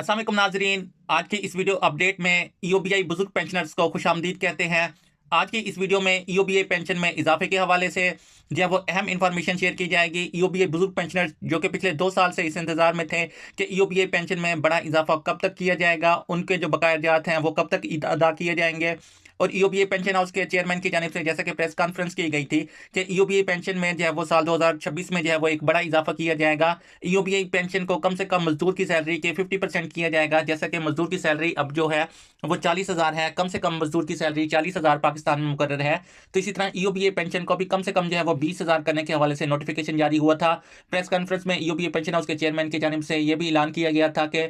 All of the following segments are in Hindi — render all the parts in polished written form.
अस्सलाम वालेकुम नाजरीन। आज की इस वीडियो अपडेट में ईओबीआई बुजुर्ग पेंशनर्स को खुशामदीद कहते हैं। आज की इस वीडियो में ईओबीआई पेंशन में इजाफे के हवाले से जो है वो अहम इंफॉर्मेशन शेयर की जाएगी। ईओबीआई बुजुर्ग पेंशनर्स जो कि पिछले 2 साल से इस इंतजार में थे कि ईओबीआई पेंशन में बड़ा इजाफा कब तक किया जाएगा, उनके जो बकायाजात हैं वो कब तक अदा किए जाएंगे। और ईओबीआई पेंशन हाउस के चेयरमैन की जानिब से जैसे कि प्रेस कॉन्फ्रेंस की गई थी कि ईओबीआई पेंशन में जो है वो साल 2026 में जो है वो एक बड़ा इजाफा किया जाएगा। ईओबीआई पेंशन को कम से कम मजदूर की सैलरी के 50% किया जाएगा। जैसा कि मजदूर की सैलरी अब जो है वो 40,000 है, कम से कम मजदूर की सैलरी 40,000 पाकिस्तान में मुकर्रर है। तो इसी तरह ईओबीआई पेंशन को भी कम से कम जो है वो 20,000 करने के हवाले से नोटिफिकेशन जारी हुआ था। प्रेस कॉन्फ्रेंस में ईओबीआई पेंशन हाउस के चेयरमैन की जानिब से यह भी ऐलान किया गया था कि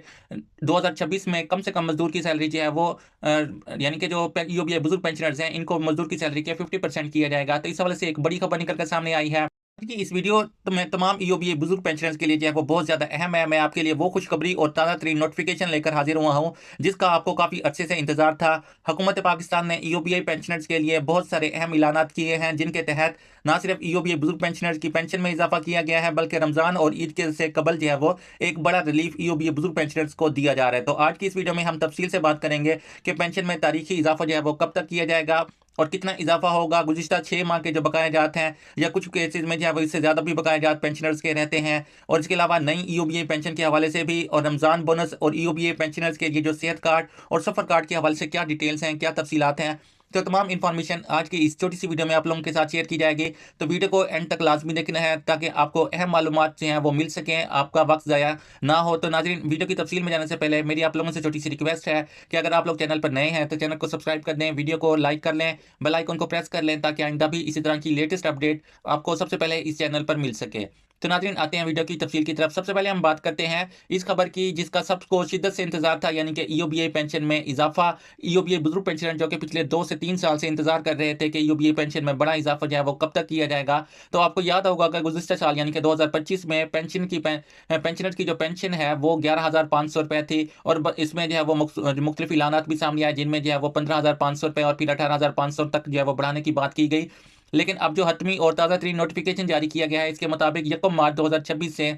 2026 में कम से कम मजदूर की सैलरी जो है वो यानी कि जो ईओबीआई बुजुर्ग पेंशनर्स हैं इनको मजदूर की सैलरी के 50% किया जाएगा। तो इस हवाले से एक बड़ी खबर निकल कर सामने आई है कि इस वीडियो में तमाम ईओबीआई बुजुर्ग पेंशनर्स के लिए जो है वो बहुत ज्यादा अहम है। मैं आपके लिए वो खुशखबरी और ताज़ा तरीन नोटिफिकेशन लेकर हाजिर हुआ हूं जिसका आपको काफी अच्छे से इंतजार था। हुकूमत पाकिस्तान ने ईओबीआई पेंशनर्स के लिए बहुत सारे अहम ऐलानात किए हैं जिनके तहत न सिर्फ ईओबीआई बुजुर्ग पेंशनर्स की पेंशन में इजाफा किया गया है बल्कि रमजान और ईद के से कबल जो है वो एक बड़ा रिलीफ ईओबीआई बुजुर्ग पेंशनर्स को दिया जा रहा है। तो आज की इस वीडियो में हम तफसील से बात करेंगे कि पेंशन में तारीखी इजाफा जो है वो कब तक किया जाएगा और कितना इजाफा होगा। गुज़िश्ता 6 माह के जो बकायाजात हैं या कुछ केसेस में जो है वो इससे ज़्यादा भी बकायाजात पेंशनर्स के रहते हैं। और इसके अलावा नई ईओबीआई पेंशन के हवाले से भी और रमज़ान बोनस और ईओबीआई पेंशनर्स के लिए जो सेहत कार्ड और सफ़र कार्ड के हवाले से क्या डिटेल्स हैं, क्या तफसीलात हैं, तो तमाम इन्फॉर्मेशन आज की इस छोटी सी वीडियो में आप लोगों के साथ शेयर की जाएगी। तो वीडियो को एंड तक लाजमी देखना है ताकि आपको अहम मालूमात जो हैं वो मिल सकें, आपका वक्त ज़ाया ना हो। तो नाज़रीन, वीडियो की तफसील में जाने से पहले मेरी आप लोगों से छोटी सी रिक्वेस्ट है कि अगर आप लोग चैनल पर नए हैं तो चैनल को सब्सक्राइब कर दें, वीडियो को लाइक कर लें, बेल आइकन को प्रेस कर लें ताकि आइंदा भी इसी तरह की लेटेस्ट अपडेट आपको सबसे पहले इस चैनल पर मिल सके। तो नाज़रीन, आते हैं वीडियो की तफसील की तरफ। सबसे पहले हम बात करते हैं इस खबर की जिसका सबको शिद्दत से इंतजार था, यानी कि ईओबीआई पेंशन में इजाफा। ईओबीआई बुजुर्ग पेंशनर जो कि पिछले 2 से 3 साल से इंतजार कर रहे थे कि ईओबीआई पेंशन में बड़ा इजाफा जो है वो कब तक किया जाएगा। तो आपको याद होगा कि गुज़िश्ता साल यानी कि 2025 में पेंशनर की जो पेंशन है वो 11,500 रुपये थी और इसमें जो है वो मुख्तलिफ ऐलानात भी सामने आए जिनमें जो है वो 15,500 रुपये और फिर 18,500 तक जो है वो बढ़ाने की बात की गई। लेकिन अब जो हतमी और ताज़ा तरीन नोटिफिकेशन जारी किया गया है इसके मुताबिक 1 मार्च 2026 से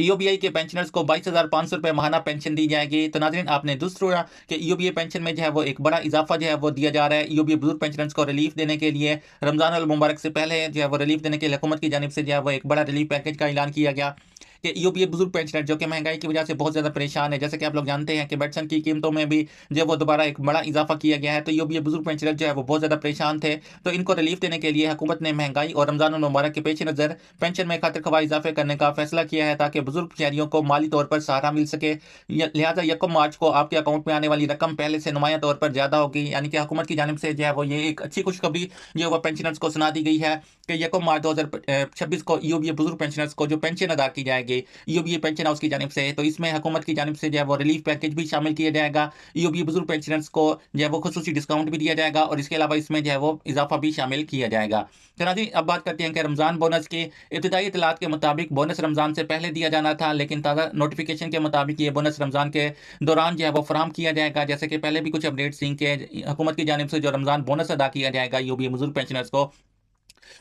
ईओबीआई के पेंशनर्स को 22,500 रुपये माहाना पेंशन दी जाएगी। तो नाज़रीन, आपने दुरुस्त सुना कि ईओबीआई पेंशन में जो है वो एक बड़ा इजाफा जो है वो दिया जा रहा है। ईओबीआई बुजुर्ग पेंशनर्स को रिलीफ देने के लिए रमजान अल मुबारक से पहले जो है वो रिलीफ देने के लिए हुकूमत की जानिब से जो है वो एक बड़ा रिलीफ पैकेज का ऐलान किया गया कि ईओबीआई बुजुर्ग पेंशनर जो कि महंगाई की वजह से बहुत ज़्यादा परेशान है। जैसे कि आप लोग जानते हैं कि मेडिसिन की कीमतों में भी जो है वो दोबारा एक बड़ा इजाफा किया गया है। तो ईओबीआई बुजुर्ग पेंशनर जो है वो बहुत ज़्यादा परेशान थे, तो इनको रिलीफ देने के लिए हुकूमत ने महंगाई और रमजान मुबारक के पेश नज़र पेंशन में खातिर खवा इजाफे करने का फैसला किया है ताकि बुजुर्ग शहरियों को माली तौर पर सहारा मिल सके। लिहाजा 1 मार्च को आपके अकाउंट में आने वाली रकम पहले से नुमाया तौर पर ज़्यादा होगी। यानी कि हुकूमत की जानिब से जो है वो ये एक अच्छी खुशखबरी जो है वो पेंशनर्स को सुना दी गई है कि 1 मार्च 2026 को ईओबीआई बुजुर्ग पेंशनर्स को जो पेंशन अदा की जाएगी ईओबीआई पेंशन हाउस की जानिब से, तो इसमें हुकूमत की जानिब से जो है वो रिलीफ पैकेज भी शामिल किया जाएगा। ईओबीआई बुजुर्ग पेंशनर्स को जो है वो खुसूसी डिस्काउंट भी दिया जाएगा और इसके अलावा इसमें जो है वो इजाफा भी शामिल किया जाएगा। तो नाज़रीन, अब बात करते हैं कि रमजान बोनस की इब्तिदाई इतलात के मुताबिक बोनस रमजान से पहले दिया जाना था, लेकिन ताज़ा नोटिफिकेशन के मुताबिक ये बोनस रमजान के दौरान जो है वो फराहम किया जाएगा। जैसे कि पहले भी कुछ अपडेट्स थी कि हुकूमत की जानिब से जो रमजान बोनस अदा किया जाएगा ईओबीआई बुजुर्ग पेंशनर्स को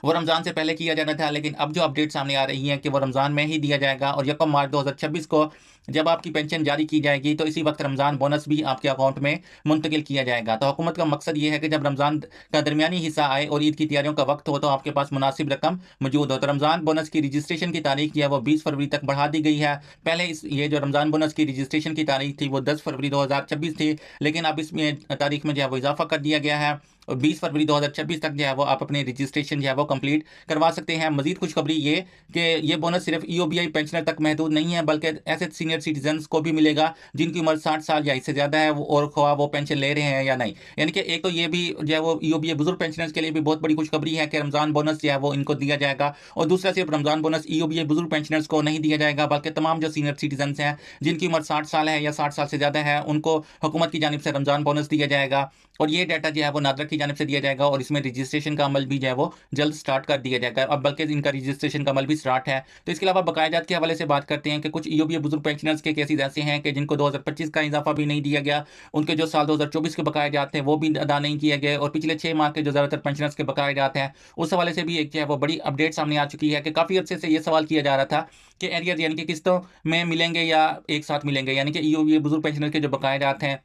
वो रमज़ान से पहले किया जाना था, लेकिन अब जो अपडेट सामने आ रही हैं कि वो रमज़ान में ही दिया जाएगा और 1 मार्च 2026 को जब आपकी पेंशन जारी की जाएगी तो इसी वक्त रमज़ान बोनस भी आपके अकाउंट में मुंतकिल किया जाएगा। तो हुकूमत का मकसद ये है कि जब रमज़ान का दरमियानी हिस्सा आए और ईद की तैयारियों का वक्त हो तो आपके पास मुनासिब रकम मौजूद हो। तो रमज़ान बोनस की रजिस्ट्रेशन की तारीख जो है वो 20 फरवरी तक बढ़ा दी गई है। पहले ये जो रमज़ान बोनस की रजिस्ट्रेशन की तारीख थी वो 10 फरवरी 2026 थी, लेकिन अब इसमें तारीख में जो है वो इजाफा कर दिया गया है और 20 फरवरी 2026 तक जो है वो आप अपनी रजिस्ट्रेशन जो है वो कंप्लीट करवा सकते हैं। मजीद खुशखबरी ये कि ये बोनस सिर्फ ईओबीआई पेंशनर तक महदूद नहीं है बल्कि ऐसे सीनियर सिटीजन्स को भी मिलेगा जिनकी उम्र 60 साल या इससे ज़्यादा है और ख्वाह वो पेंशन ले रहे हैं या नहीं। यानी कि एक तो ये भी जो है वो ईओबीआई बुजुर्ग पेंशनर्स के लिए भी बहुत बड़ी खुशखबरी है कि रमज़ान बोनस जो है वो इनको दिया जाएगा। और दूसरा, सिर्फ रमज़ान बोनस ईओबीआई बुजुर्ग पेंशनर्स को नहीं दिया जाएगा बल्कि तमाम जो सीनियर सिटीजन्स हैं जिनकी उम्र 60 साल है या 60 साल से ज़्यादा है उनको हुकूमत की जानिब से रमज़ान बोनस दिया जाएगा। और ये डाटा जो है वो नादरा की जानिब से दिया जाएगा और इसमें रजिस्ट्रेशन का अमल भी जो है वो जल्द स्टार्ट कर दिया जाएगा। अब बल्कि इनका रजिस्ट्रेशन का अमल भी स्टार्ट है। तो इसके अलावा बकाया जात के हवाले से बात करते हैं कि कुछ ईओबीए बुजुर्ग पेंशनर्स के केसेस ऐसे हैं कि जिनको 2025 का इजाफा भी नहीं दिया गया, उनके जो साल 2024 के बकाया जाते हैं वो भी अदा नहीं किए गए, और पिछले 6 माह के जो ज़्यादातर पेंशनर्स के बकाया जाते हैं उस हवाले से भी एक जो है वो बड़ी अपडेट सामने आ चुकी है कि काफ़ी अर्से से ये सवाल किया जा रहा था कि एरियर यानी कि किस्तों में मिलेंगे या एक साथ मिलेंगे, यानी कि ईओबीए बुजुर्ग पेंशनर के जो बकाया जाते हैं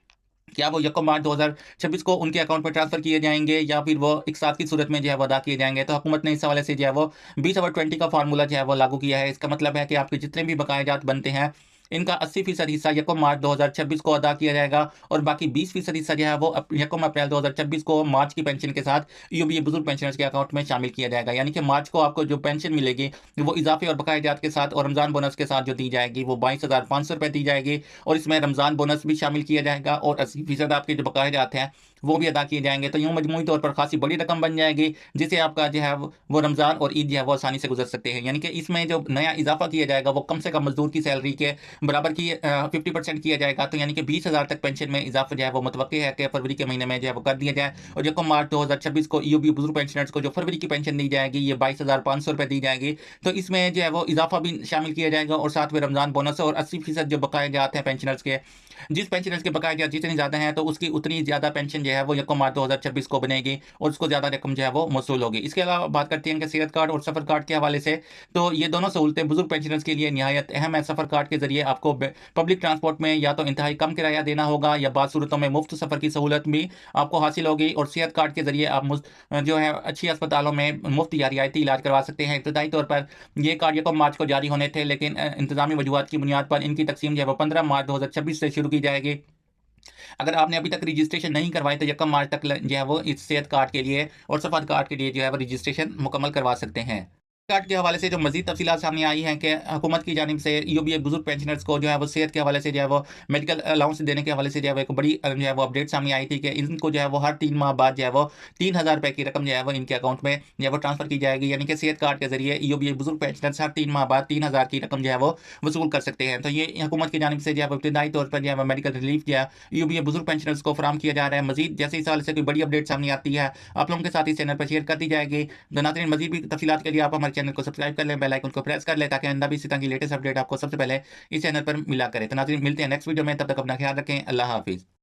क्या वो 1 मार्च 2026 को उनके अकाउंट में ट्रांसफर किए जाएंगे या फिर वो एक साथ की सूरत में जो है वो अदा किए जाएंगे। तो हुकूमत ने इस हवाले से जो है वो 20/20 का फार्मूला जो है वो लागू किया है। इसका मतलब है कि आपके जितने भी बकाया जात बनते हैं इनका 80% हिस्सा 1 मार्च 2026 को अदा किया जाएगा और बाकी 20% हिस्सा जो है वो 1 अप्रैल 2026 को मार्च की पेंशन के साथ ईओबीए बुजुर्ग पेंशनर्स के अकाउंट में शामिल किया जाएगा। यानी कि मार्च को आपको जो पेंशन मिलेगी वो इजाफे और बकाया जात के साथ और रमजान बोनस के साथ जो दी जाएगी वो 22,500 रुपये दी जाएगी, और इसमें रमजान बोनस भी शामिल किया जाएगा और 80% आपके जो बकाया जात हैं वो भी अदा किए जाएंगे। तो यूँ मजमूई तौर पर खासी बड़ी रकम बन जाएगी जिसे आपका जो है वो रमजान और ईद जो है वो आसानी से गुजर सकते हैं। यानी कि इसमें जो नया इजाफा किया जाएगा वो कम से कम मजदूर की सैलरी के बराबर की 50% किया जाएगा। तो यानी कि 20,000 तक पेंशन में इजाफा जो है वो मुतवक्की है कि फरवरी के महीने में जो है वो कर दिया जाए। और 1 मार्च 2026 को ईओबी बुजुर्ग पेंशनर्स को जो फरवरी की पेंशन दी जाएगी ये 22,500 रुपये दी जाएगी। तो इसमें जो है वो इजाफा भी शामिल किया जाएगा और साथ में रमजान बोनस और 80% जो बकाया जाते हैं पेंशनर्स के, जिस पेंशनर्स के बकाया जात जितनी ज़्यादा है तो उसकी उतनी ज़्यादा पेंशन जो है वो 1 मार्च 2026 को बनेगी और उसको ज़्यादा रकम जो है वो मौसूल होगी। इसके अलावा बात करते हैं कि सेहत कार्ड और सफ़र कार्ड के हवाले से, तो ये दोनों सहूलतें बुजुर्ग पेंशनर्स के लिए निहायत अहम है। सफ़र कार्ड के जरिए आपको पब्लिक ट्रांसपोर्ट में या तो इंतहाई कम किराया देना होगा या बाद सूरतों में मुफ्त सफ़र की सहूलत भी आपको हासिल होगी, और सेहत कार्ड के जरिए आप जो है अच्छी अस्पतालों में मुफ्त या रियायती इलाज करवा सकते हैं। इब्तदाई तौर पर ये कार्ड 1 मार्च को जारी होने थे, लेकिन इंतजामी वजूहात की बुनियाद पर इनकी तकसीम जो है वो 15 मार्च 2026 से शुरू की जाएगी। अगर आपने अभी तक रजिस्ट्रेशन नहीं करवाई तो 1 मार्च तक जो है वो इस सेहत कार्ड के लिए और सफ़र कार्ड के लिए जो है वो रजिस्ट्रेशन मुकम्मल करवा सकते हैं। कार्ड के हवाले से जो मजीद तफसीलात सामने आई हैं कि हुकूमत की जानिब से ईओबीए बुजुर्ग पेंशनर्स को जो है वो सेहत के हवाले से जो है वो मेडिकल अलाउंस देने के हवाले से जो है वो एक बड़ी जो है वो अपडेट सामने आई थी कि इनको जो है वो हर 3 माह बाद जो है वो 3,000 रुपये की रकम जो है वो इनके अकाउंट में जो है वो ट्रांसफर की जाएगी। यानी कि सेहत कार्ड के जरिए ईओबीए बुजुर्ग पेंशनर्स हर 3 माह बाद 3,000 की रकम जो है वो वसूल कर सकते हैं। तो ये हुकूमत की जानिब से जो है वो इब्तदाई तौर पर जो है वो मेडिकल रिलीफ जो है ईओबीए बुजुर्ग पेंशनर्स को फराम किया जा रहा है। मजीद जैसे इस हवाले से कोई बड़ी अपडेट सामने आती है आप लोगों के साथ इस चैनल पर शेयर कर दी जाएगी। तो नाज़रीन मजीद भी तफसीलात के लिए आप हमारे चैनल को सब्सक्राइब कर लें, बेल आइकन को प्रेस कर ले ताकि आइंदा भी इसी तरह की लेटेस्ट अपडेट आपको सबसे पहले इस चैनल पर मिला करे। तो नाज़रीन मिलते हैं नेक्स्ट वीडियो में, तब तक अपना ख्याल रखें। अल्लाह हाफिज़।